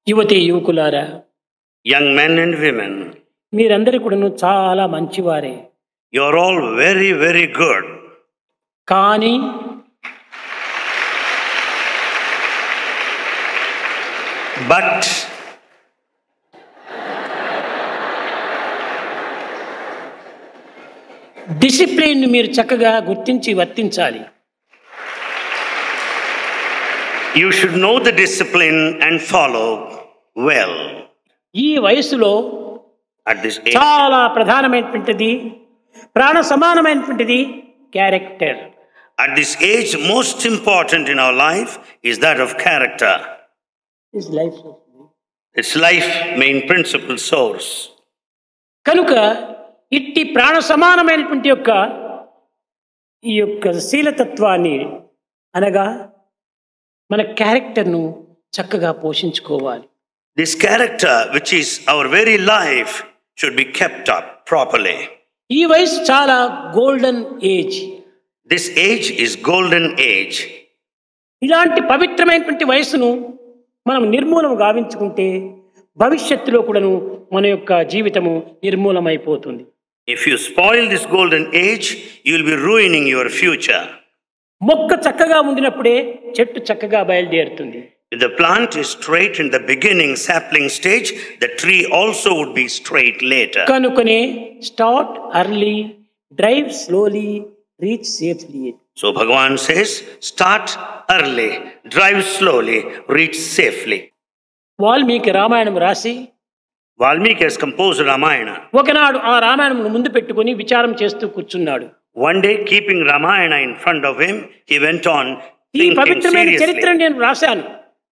యువతి యువకులారా, young men and women, మీరందరూ కూడాను చాలా మంచివారే. you are all very, very good. కానీ But డిసిప్లిన్ మీరు చక్కగా గుర్తించి వర్తించాలి. you should know the discipline and follow well. ఈ వయసులో At this age, చాలా ప్రధానమైనటువంటిది, ప్రాణ సమానమైనటువంటిది character. at this age, most important in our life is that of character. It's life main principal source. కనుక ఇట్టి ప్రాణ సమానమైనటువంటి ఈ యొక్క శీలతత్వాన్ని అనగా మన క్యారెక్టర్ను చక్కగా పోషించుకోవాలి. This character, which is our very life, should be kept up properly. ఈ వయసు చాలా golden age. This age is golden age. ఇలాంటి పవిత్రమైనటువంటి వయసును మనం నిర్మూలన గావించుకుంటే భవిష్యత్తులో కూడాను మన యొక్క జీవితము నిర్మూలమైపోతుంది. If you spoil this golden age, you will be ruining your future. మొక్క చక్కగా ఉండినప్పుడే చెట్టు చక్కగా బయలుదేరుతుంది. If the plant is straight in the beginning sapling stage, the tree also would be straight later. కనుకనే start early, drive slowly, reach safely. So Bhagavan says, start early, drive slowly, reach safely. Valmiki Ramayanam రాసి Valmiki has composed Ramayana. ఒకనాడు ఆ రామాయణం ముందు పెట్టుకొని విచారం చేస్తూ కూర్చున్నాడు. One day, keeping Ramayana in front of him, he went on ఈ thinking పవిత్రమైన చరిత్రను seriously. నేను రాశాను.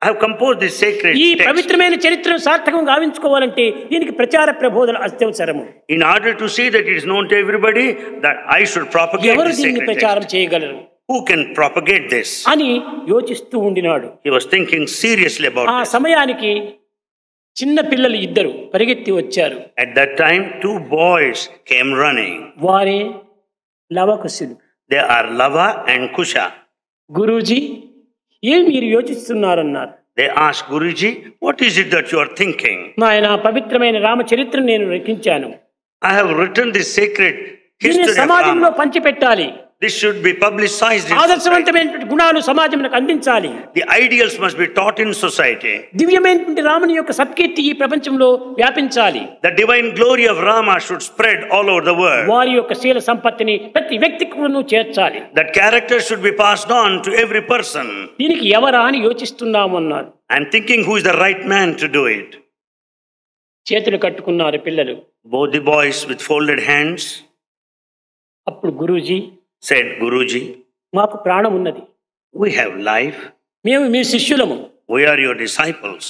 I have composed this sacred ఈ text. పవిత్రమైన చరిత్రను సార్థకం గావించుకోవాలంటే దీనికి ప్రచార ప్రబోధన అత్యవసరము. In order to see that it is known to everybody, that I should propagate ఎవరు this దీన్ని sacred ప్రచారం text. చేయగలరు Who can propagate this? అని యోచిస్తూ ఉండినాడు. He was thinking seriously about ఆ this. సమయానికి చిన్న పిల్లలు ఇద్దరు పరిగెత్తి వచ్చారు. At that time, two boys came running. వారే లవకుశులు. They are Lava and Kusha. Guruji, ఏం మీరు యోచిస్తున్నారన్నారు. They asked Guruji, what is it that you are thinking? నాయన పవిత్రమైన రామచరిత్రను నేను రచించాను. I have written this sacred దీన్ని history of సమాజంలో Rama. పంచిపెట్టాలి. This should be publicized in society. ఆదర్శవంతమైనటువంటి గుణాలు సమాజంలో అందించాలి. The ideals must be taught in society. దివ్యమైనటువంటి రాముని యొక్క సత్కీర్తి ఈ ప్రపంచంలో వ్యాపించాలి. The divine glory of Rama should spread all over the world. వారి యొక్క శీల సంపత్తిని ప్రతి వ్యక్తికి చేర్చాలి. That character should be passed on to every person. దీనికి ఎవరా అని యోచిస్తున్నాము అన్నారు. I am thinking who is the right man to do it. చేతులు కట్టుకున్నారు పిల్లలు. Both the boys with folded hands అప్పుడు గురూజీ, said, Guruji, మాకు ప్రాణం ఉన్నది, we have life. మేము మీ శిష్యులము, We are your disciples.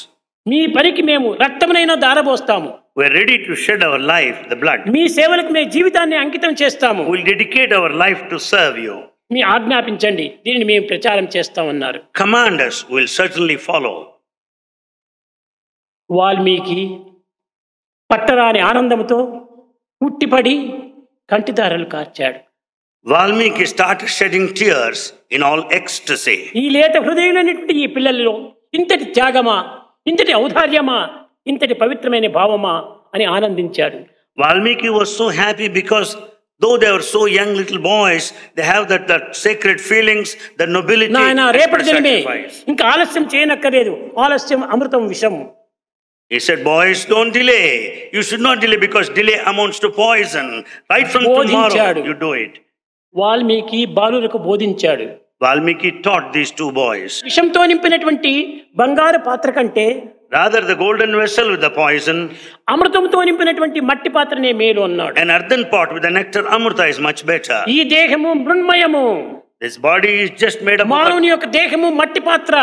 మీ పనికి మేము రక్తమునైనా దారబోస్తాము, We are ready to shed our life, the blood. మీ సేవలకు మేము జీవితాన్ని అంకితం చేస్తాము, We will dedicate our life to serve you. మీ ఆజ్ఞాపించండి, దీనిని మేము ప్రచారం చేస్తామన్నారు. Command us, we will certainly follow. Valmiki పట్టరాని ఆనందంతో ఉట్టిపడి కంటిదారలు కార్చాడు. Valmiki started shedding tears in all ecstasy. ఈ లేత హృదయులైనటువంటి ఈ పిల్లలలో ఇంతటి త్యాగమా, ఇంతటి ఔదార్యమా, ఇంతటి పవిత్రమైన భావమా అని ఆనందించాడు. Valmiki was so happy because though they were so young little boys, they have that sacred feelings, the nobility, నాయన as per రేపటి దినమే, sacrifice. ఇంకా ఆలస్యం చేయనక్కర్లేదు, ఆలస్యం అమృతం విషం. He said, boys, don't delay. You should not delay because delay amounts to poison. Right from tomorrow, బోధించాడు. you do it. Valmiki బాలులకు బోధించాడు. Valmiki taught these two boys. విషంతో నింపినటువంటి బంగారు పాత్ర కంటే Rather, the golden vessel with the poison, అమృతంతో నింపినటువంటి మట్టి పాత్రనే మేలు అన్నాడు. an earthen pot with the nectar amrita is much better. ఈ దేహము మృణ్మయము, This body is just made up of... మానవుని యొక్క దేహము మట్టి పాత్ర,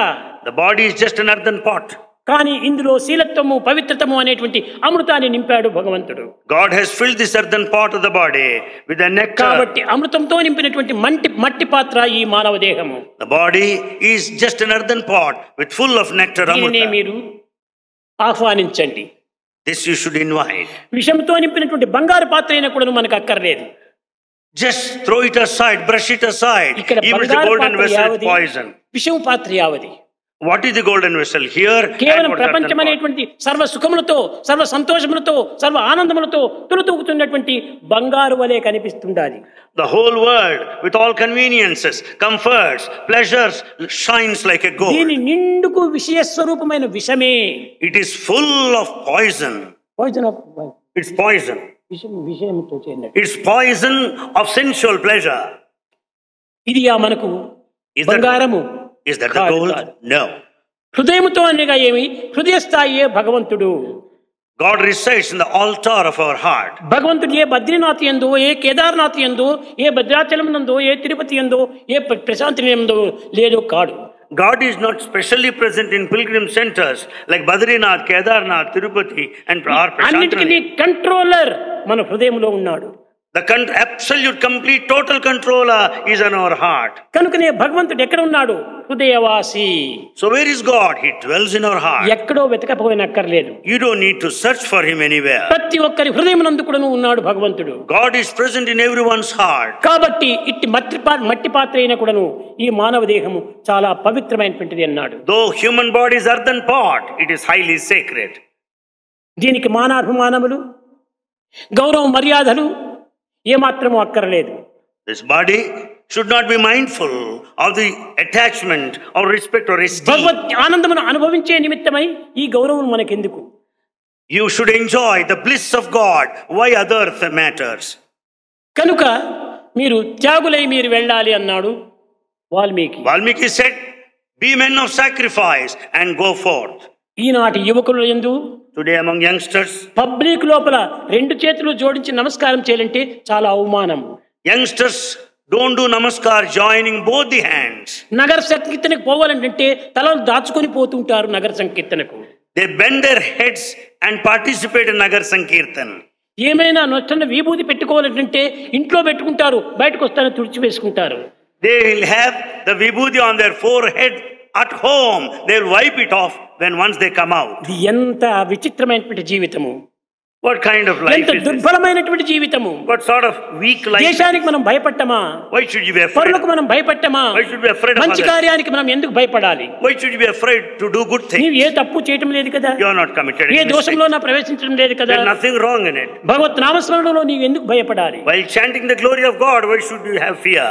The body is just an earthen pot. కానీ ఇందులో శీలత్వము పవిత్రతము అనేటువంటి అమృతాన్ని నింపాడు భగవంతుడు. God has filled this earthen pot of the body with the nectar. కాబట్టి అమృతంతో నింపినటువంటి మట్టి పాత్ర ఈ మానవ దేహము. The body is just an earthen pot with full of nectar దీనినే amrita. మీరు ఆహ్వానించండి. This you should invite. విషంతో నింపినటువంటి బంగారు పాత్ర అయినా కూడా మనకు అక్కర్లేదు. Just throw it aside, brush it aside. ఇక్కడ Even the బంగారు golden పాత్ర vessel with యావది, poison. విషం పాత్ర యావది. What is the golden vessel? Here, కేవలం and what ప్రపంచం earthen pot. అనేటువంటి సర్వ సుఖములతో, సర్వ సంతోషములతో, సర్వ ఆనందములతో తులుతూగుతున్నటువంటి బంగారు వలె కనిపిస్తుండాలి. The whole world, with all conveniences, comforts, pleasures, shines like a gold. దీని నిండుకు విషయ స్వరూపమైన విషమే. It is full of poison. Poison of It's poison. విషయంతో చేరినట్టు. It's poison of sensual pleasure. ఇది మనకు Is that, బంగారము is that the కాదు, gold? కాదు. No. హృదయముతో అనగా ఏమి? హృదయ స్థాయియే భగవంతుడు. God resides in the altar of our heart. భగవంతుడు ఏ బద్రీనాథ్ యందో, ఏ కేదార్నాథ్ యందో, ఏ భద్రాచలం నందో, ఏ తిరుపతి యందో, ఏ ప్రశాంతి యందో లేదో కాడు. God is not specially present in pilgrim centers like Badrinath, Kedarnath, Tirupati and అన్నిటికీ Prashantani. కంట్రోలర్ మన హృదయంలో ఉన్నాడు. The absolute, complete, total controller is on our heart. కనుకనే భగవంతుడు ఎక్కడ ఉన్నాడు? హృదయవాసి. So where is God? He dwells in our heart. ఎక్కడో వెతకపోయినక్కర్లేదు. You don't need to search for him anywhere. ప్రతి ఒక్కరి హృదయమునందు కూడా ఉన్నాడు భగవంతుడు. God is present in everyone's heart. కాబట్టి ఇట్టి మట్టి పాత్ర అయిన కూడాను ఈ మానవ దేహము చాలా పవిత్రమైనటువంటిది అన్నాడు. Though human body is earthen pot, it is highly sacred. దీనికి మానాభిమానములు, గౌరవ మర్యాదలు ఏమాత్రము అక్కర్లేదు. This body should not be mindful of the attachment or respect or esteem. భగవత్ ఆనందమును అనుభవించే నిమిత్తమై ఈ గౌరవం మనకెందుకు? You should enjoy the bliss of God. Why other matters? కనుక మీరు త్యాగులై మీరు వెళ్ళాలి అన్నాడు Valmiki. Valmiki said, be men of sacrifice and go forth. ఈనాటి యువకుల యందు Today among youngsters, పబ్లిక్ లోపల రెండు చేతులు జోడించి నమస్కారం చేయాలంటే చాలా అవమానం. youngsters don't do namaskar joining both the hands. నగర సంకీర్తనకు పోవాలంటే తలలు దాచుకొని పోతుంటారు నగర సంకీర్తనకు. They bend their heads and participate in Nagar Sankirtan. ఏమైనా నొచ్చన్న విభూతి పెట్టుకోవాలంటే ఇంట్లో పెట్టుకుంటారు, బయటకు వస్తానే తుడిచి వేసుకుంటారు. They will have the vibhuti on their forehead at home. They will wipe it off when once they come out. ఇది ఎంత విచిత్రమైనటువంటి జీవితము, What kind of life ఎంత is this? దుర్బలమైనటువంటి జీవితము. What sort of weak life? దేశానికి మనం భయపట్టమా? Why should you be afraid? పరులకు మనం భయపట్టమా? Why should you be afraid of మంచి others? కార్యానికి మనం ఎందుకు భయపడాలి? Why should you be afraid to do good things? నీవు ఏ తప్పు చేయటం లేదు కదా, You are not committed A any mistake. దోషంలో నా ప్రవేశించడం లేదు కదా. There is nothing wrong in it. భగవత్ నామస్మరణలో నీవు ఎందుకు భయపడాలి? While chanting the glory of God, why should you have fear?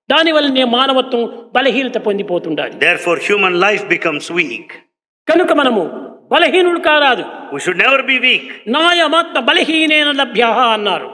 దానివల్ల నీ మానవత్వం బలహీనత పొందిపోతుండాలి. Therefore, human life becomes weak. కనుక మనము బలహీనుడు కారాదు. We should never be weak. నాయమాత్మ బలహీనేన లభ్యః అన్నారు.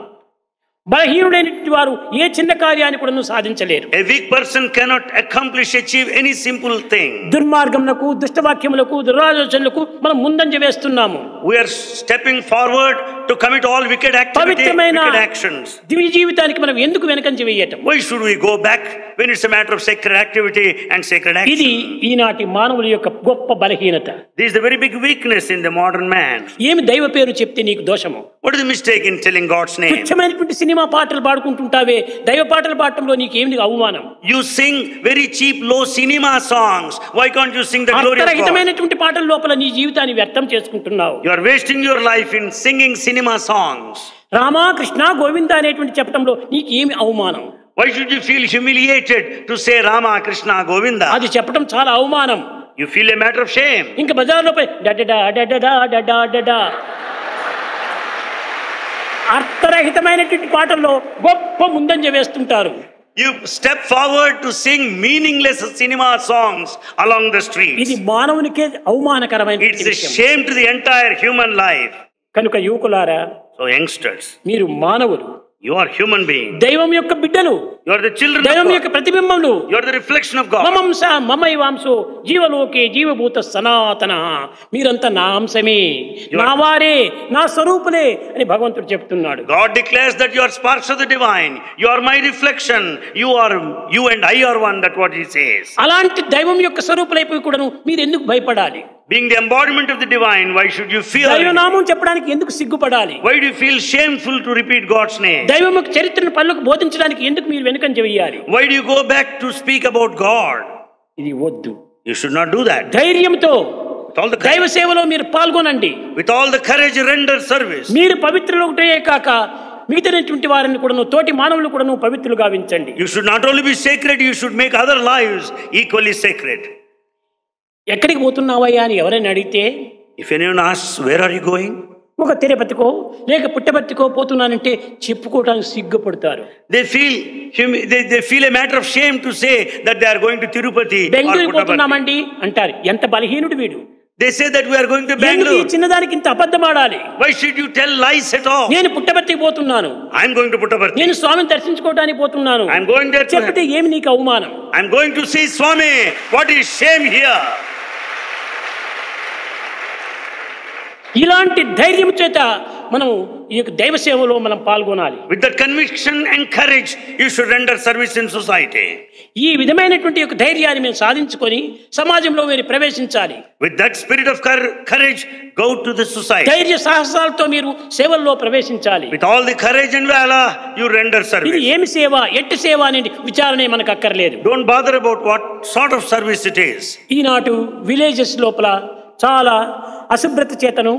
బలహీనుడైనటువంటి వారు ఏ చిన్న కార్యాన్ని కూడా సాధించలేరు. A weak person cannot accomplish, achieve any simple thing. దుర్మార్గములకు, దుష్టవాక్యములకు, దురాలోచనలకు మనం ముందంజ వేస్తున్నాము. We are stepping forward to commit all wicked activity, పవిత్రమైన wicked actions. దివ్య జీవితానికి మనం ఎందుకు వెనకంజ వేయటం? Why should we go back when it's a matter of sacred activity and sacred ఇది action? ఈనాటి మానవుల యొక్క గొప్ప బలహీనత. This is the very big weakness in the modern man. ఏమి దైవ పేరు చెప్తే నీకు దోషము? What is the mistake in telling God's name? తుచ్చమైనటువంటి సినిమా పాటలు పాడుకుంటుంటావే, దైవ పాటలు పాడటంలో నీకేమి అవమానం? You sing very cheap, low cinema songs. Why can't you sing the glory of God? అర్థరహితమైనటువంటి పాటల లోపల నీ జీవితాన్ని వ్యర్థం చేసుకుంటున్నావు. You are wasting your life in singing cinema songs. Rama Krishna Govinda అనేటువంటి చెప్పటంలో నీకు ఏమి అవమానం? Why should you feel humiliated to say Rama, Krishna, Govinda? అది చెప్పటం చాలా అవమానం. You feel a matter of shame. ఇంకా బజార్లో పోయి డడడా డడడా డడా డడా అర్థరహితమైనటువంటి పాటల్లో గొప్ప ముందంజ వేస్తుంటారు. You step forward to sing meaningless cinema songs along the ఇది streets. మానవునికే అవమానకరమైన It's a shame to the entire human life. కనుక యువకులారా, So youngsters, మీరు మానవులు, you are human beings. దైవం యొక్క బిడ్డలు, You are the children దైవం of యొక్క God. ప్రతిబింబములు. You are the reflection of God. మమంస మమైవాంసో జీవలోకే జీవభూత సనాతన. మీరంతా నా అంశమే, నా వారే, నా స్వరూపులే అని భగవంతుడు చెప్తున్నాడు. God declares that you are sparks of the divine. You are my reflection. You and I are one. That's what he says. అలాంటి దైవం యొక్క స్వరూపులైపోయి కూడాను మీరు ఎందుకు భయపడాలి? Being the embodiment of the divine, why should you fear? దైవనామం చెప్పడానికి ఎందుకు సిగ్గుపడాలి? Why do you feel shameful to repeat God's name? దైవం యొక్క చరిత్రను పనులకు బోధించడానికి ఎందుకు మీరు వెనుకంజ వేయాలి? Why do you go back to speak about God? ఇది వద్దు. You should not do that. ధైర్యంతో With all the దైవ courage, సేవలో మీరు పాల్గొనండి. with all the courage, render service. మీరు పవిత్రులు ఒకటే కాక మిగతాటువంటి వారిని కూడాను, తోటి మానవులు కూడాను పవిత్రులు గావించండి. You should not only be sacred, you should make other lives equally sacred. ఎక్కడికి పోతున్నావయ్యా అని ఎవరైనా అడిగితే, If anyone asks, where are you going? ఒక తిరుపతికో లేక పుట్టపర్తికో పోతున్నానంటే చెప్పుకోవడానికి సిగ్గుపడతారు. They feel a matter of shame to say that they are going to Tirupati or Bengaluru Puttaparthi. పోతున్నామండి అంటారు. ఎంత బలహీనుడు వీడు. They say that we are going to ఎందుకు ఈ Bangalore. చిన్నదానికి ఇంత అబద్ధం ఆడాలి? Why should you tell lies at all? నేను పుట్టపర్తికి పోతున్నాను, I am going to Puttaparthi. నేను స్వామిని దర్శించుకోవడానికి పోతున్నాను I am going there to చెప్తే ఏమి నీకు అవమానం? I am going to see Swami. What is shame here? ఇలాంటి ధైర్యం చేత మనం ఈ యొక్క దైవ సేవలో మనం పాల్గొనాలి. With that conviction and courage, you should render service in society. ఈ విధమైనటువంటి యొక్క ధైర్యాన్ని మేము సాధించుకొని సమాజంలో మీరు ప్రవేశించాలి. With that spirit of courage, go to the society. ధైర్య సాహసాలతో మీరు సేవల్లో ప్రవేశించాలి. With all the courage and valor, you render ఇది service. ఏమి సేవ, ఎట్టి సేవ అనే విచారణే మనకు అక్కర్లేదు. Don't bother about what sort of service it is. ఈనాటి విలేజెస్ లోపల చాలా అశుభ్రత చేతను,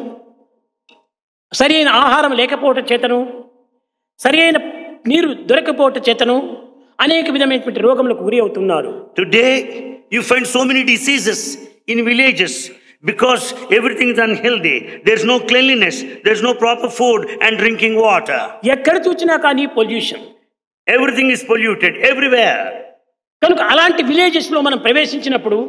సరైన ఆహారం లేకపోవటం చేతను, సరైన నీరు దొరకపోవటం చేతను అనేక విధమైనటువంటి రోగములకు గురి అవుతున్నారు. Today, you find so many diseases in villages because everything is unhealthy. There's no cleanliness, there's no proper food and drinking water. ఎక్కడ చూసినా కానీ pollution. Everything is polluted everywhere. కనుక అలాంటి విలేజెస్ లో మనం ప్రవేశించినప్పుడు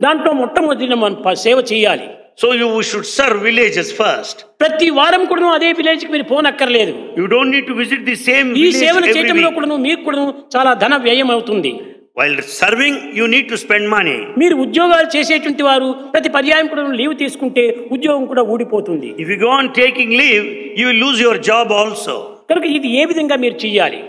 దాంట్లో మొట్టమొదటి మనం సేవ చేయాలి. So you should serve villages first. ప్రతి వారం కూడా అదే విలేజ్ కి మీరు పోనక్కర్లేదు. You don't need to visit the same ఈ village సేవలు every చేయటంలో week. కూడా మీకు కూడా చాలా ధన వ్యయం అవుతుంది. While serving, you need to spend money. మీరు ఉద్యోగాలు చేసేటువంటి వారు ప్రతి పర్యాయం కూడా లీవ్ తీసుకుంటే ఉద్యోగం కూడా ఊడిపోతుంది. If you go on taking leave, you will lose your job also. కనుక ఇది ఏ విధంగా మీరు చేయాలి?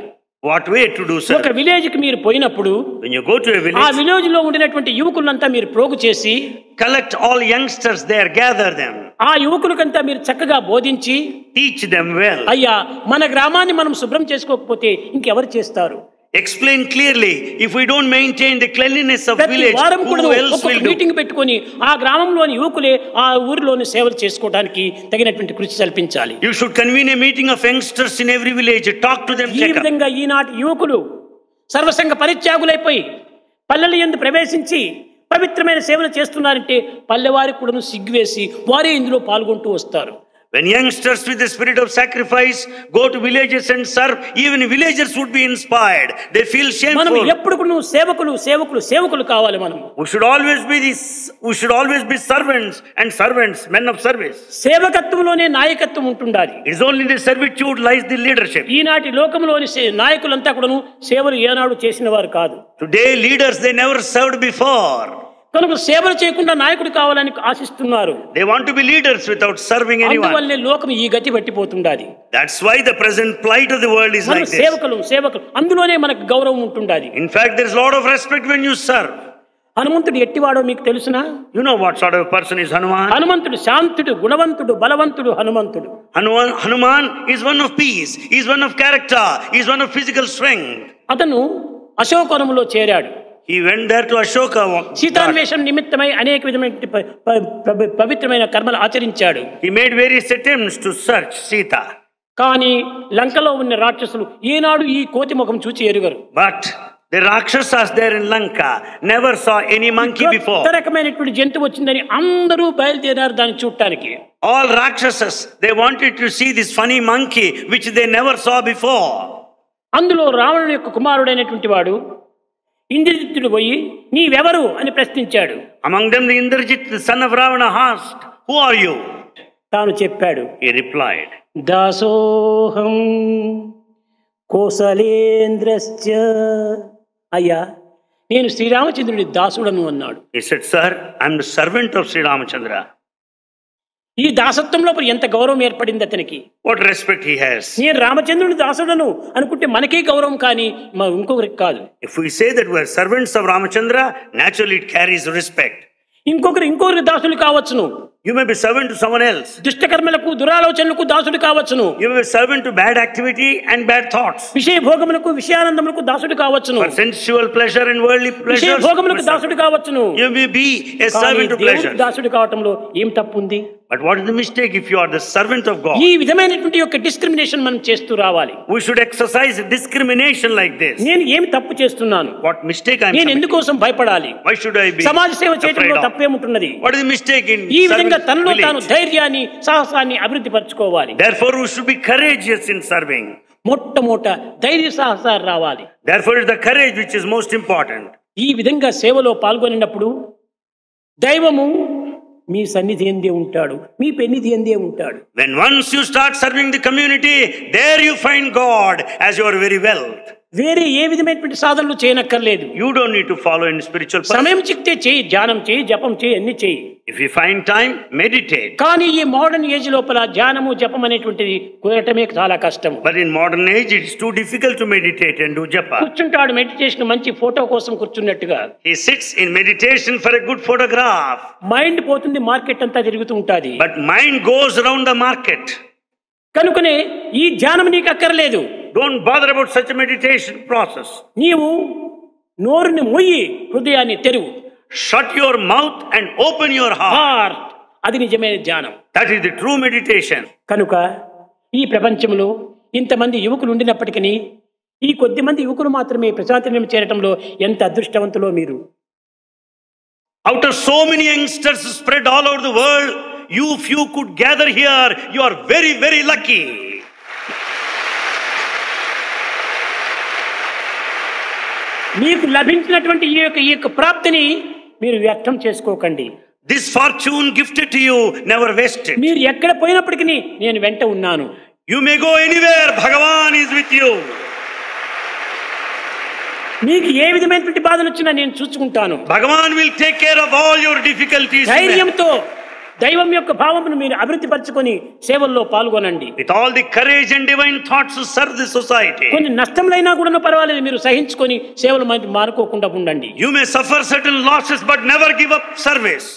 What way to do ఒక service? విలేజ్ కి మీరు పోయినప్పుడు When you go to a ఆ village, విలేజ్ లో ఉండినటువంటి యువకులంతా మీరు ప్రోగు చేసి collect all youngsters there, gather them, ఆ యువకులకంతా మీరు చక్కగా బోధించి, teach them well. అయ్యా మన గ్రామాన్ని మనం శుభ్రం చేసుకోకపోతే ఇంకెవరు చేస్తారు? Explain clearly, if we don't maintain the cleanliness of ప్రతి village, వారం కూడా who else ఒక్కొక్క will do? మీటింగ్ పెట్టుకొని ఆ గ్రామంలోని యువకులే ఆ ఊరిలోని సేవలు చేసుకోవడానికి తగినటువంటి కృషి కల్పించాలి. You should convene a meeting of youngsters in every village, talk to them, ఈ check up. విధంగా ఈనాటి యువకులు సర్వసంగ పరిత్యాగులైపోయి పల్లెల యందు ప్రవేశించి పవిత్రమైన సేవలు చేస్తున్నారంటే పల్లెవారికి కూడా సిగ్గువేసి వారే ఇందులో పాల్గొంటూ వస్తారు. When youngsters with the spirit of sacrifice go to villages and serve, even villagers would be inspired. They feel మనం shameful. ఎప్పుడు కూడా సేవకులు సేవకులు సేవకులు కావాలి. మనం We should always be servants and servants, men of service. సేవకత్వంలోనే నాయకత్వం ఉంటుండాలి. It is only in the servitude lies the leadership. ఈనాటి లోకంలోని నాయకులంతా కూడాను సేవలు ఏనాడు చేసిన వారు కాదు. Today leaders, they never served before. కనుక సేవలు చేయకుండా నాయకుడు కావాలని ఆశిస్తున్నారు. They want to be leaders without serving anyone. అందువల్లే లోకం ఈ గతి పట్టిపోతుండాలి. That's why the present plight of the world is మనం like this. సేవకులు అందులోనే మనకు గౌరవం ఉంటుండాలి. In fact, there's a lot of respect when you serve. హనుమంతుడు ఎట్టివాడో మీకు తెలుసునా? You know what sort of a person is Hanuman? హనుమంతుడు శాంతుడు, గుణవంతుడు, బలవంతుడు. హనుమంతుడు Hanuman is one of peace. He is one of character. He is one of physical strength. అతను అశోకవనంలో చేరాడు. He went there to Ashoka. సీతాన్వేషణ నిమిత్తమై అనేక విధమైన పవిత్రమైన కర్మలు ఆచరించాడు. He made various attempts to search Sita. కానీ లంకలో ఉన్న రాక్షసులు ఈనాడు ఈ కోతి ముఖం చూచి ఎరుగరు. But the Rakshasas there in Lanka never saw any monkey before. కొత్త రకమైనటువంటి జంతువు వచ్చిందని అందరూ బయలుదేరారు దాన్ని చూడటానికి. All Rakshasas, they wanted to see this funny monkey which they never saw before. అందులో రావణుని యొక్క కుమారుడైనటువంటి వాడు ఇంద్రజిత్తుడు పోయి నీవెవరు అని ప్రశ్నించాడు. Among them the Indrajit, the son of Ravana, asked, "Who are you?" తాను చెప్పాడు. He replied, దాసోహం కోసలేంద్రస్య. అయ్యా నేను శ్రీరామచంద్రుడి దాసుడను అన్నాడు. He said, "Sir, I am the servant of Sri Ramachandra." ఈ దాసత్వంలో ఎంత గౌరవం ఏర్పడింది అతనికి. What respect he has. నేను రామచంద్రుని దాసుడను అనుకుంటే మనకే గౌరవం, కానీ ఇంకొకరికి కాదు. If we say that we are servants of Ramachandra, naturally it carries respect. ఇంకొకరి దాసులు కావచ్చును. You may be servant to someone else. దుష్టకర్మలకు దురాలోచనలకు దాసుడు కావచ్చును. You may be servant to bad activity and bad thoughts. విషయ భోగములకు విషయానందములకు దాసుడు కావచ్చును. For sensual pleasure and worldly విషయ pleasures. భోగములకు దాసుడు కావచ్చును. You may be a servant to pleasure. దాసుడు కావటంలో ఏం తప్పు ఉంది? But what is the mistake if you are the servant of God? ఈ విధమైనటువంటి యొక్క డిస్క్రిమినేషన్ మనం చేస్తూ రావాలి. We should exercise discrimination like this. నేను ఏమి తప్పు చేస్తున్నాను? What mistake I am నేను committing? ఎందుకోసం భయపడాలి? Why should I be సమాజ సేవ చేయడంలో afraid of? తప్పేముంటున్నది? What is the mistake in ఈ serving విధంగా తనలో తాను village? ధైర్యాన్ని సాహసాన్ని అభివృద్ధి పరచుకోవాలి. Therefore we should be courageous in serving. మొట్టమొదట ధైర్య సాహసాలు రావాలి. Therefore it is the courage which is most important. ఈ విధంగా సేవలో పాల్గొనినప్పుడు దైవము మీ సన్నిధి ఎందే ఉంటాడు, మీ పెన్నిధి ఎందే ఉంటాడు. When once you start serving the community, there you find God as your very wealth. వేరే ఏ విధమైనటువంటి సాధనలు చేయనక్కర్లేదు. You don't need to follow in spiritual path. సమయం చిక్తే చేయి, ధ్యానం చేయి, జపం చేయి, అన్ని చేయి. If you find time, meditate. కానీ ఈ మోడర్న్ ఏజ్ లోపల ధ్యానము జపం అనేటువంటిది కుదరటమే చాలా కష్టం. But in modern age, it is too difficult to meditate and do japa. కూర్చుంటాడు మెడిటేషన్ మంచి ఫోటో కోసం కూర్చున్నట్టుగా. He sits in meditation for a good photograph. Mind పోతుంది, మార్కెట్ అంతా తిరుగుతూ ఉంటుంది. But mind goes around the market. కనుకనే ఈ ధ్యానం నీకు అక్కర్లేదు. Don't bother about such a meditation process. నీవు నోరుని మొయ్యి, హృదయాన్ని తెరువు. Shut your mouth and open your heart. Heart, అది నిజమైన ధ్యానం. That is the true meditation. కనుక ఈ ప్రపంచంలో ఇంతమంది యువకులు ఉండినప్పటికీ ఈ కొద్ది మంది యువకులు మాత్రమే ప్రశాంతం చేరటంలో ఎంత అదృష్టవంతులో మీరు. Out of so many youngsters spread all over the world, you few could gather here. You are very, very lucky. మీకు లభించినటువంటి ఈ యొక్క ప్రాప్తిని మీరు వ్యర్థం చేసుకోకండి. This fortune gifted to you, never waste it. మీరు ఎక్కడ పోయినప్పటికీ నేను వెంట ఉన్నాను. You may go anywhere, Bhagavan is with you. మీకు ఏ విధమైనటువంటి బాధలు వచ్చినా నేను చూసుకుంటాను. Bhagavan will take care of all your difficulties. ధైర్యంతో దైవం యొక్క భావమును మీరు అభివృద్ధి పరచుకొని సేవల్లో పాల్గొనండి. With all the courage and divine thoughts to serve the society. కొన్ని నష్టములైనా కూడా పర్వాలేదు, మీరు సహించుకొని సేవలు మానుకోకుండా ఉండండి. You may suffer certain losses but never give up service.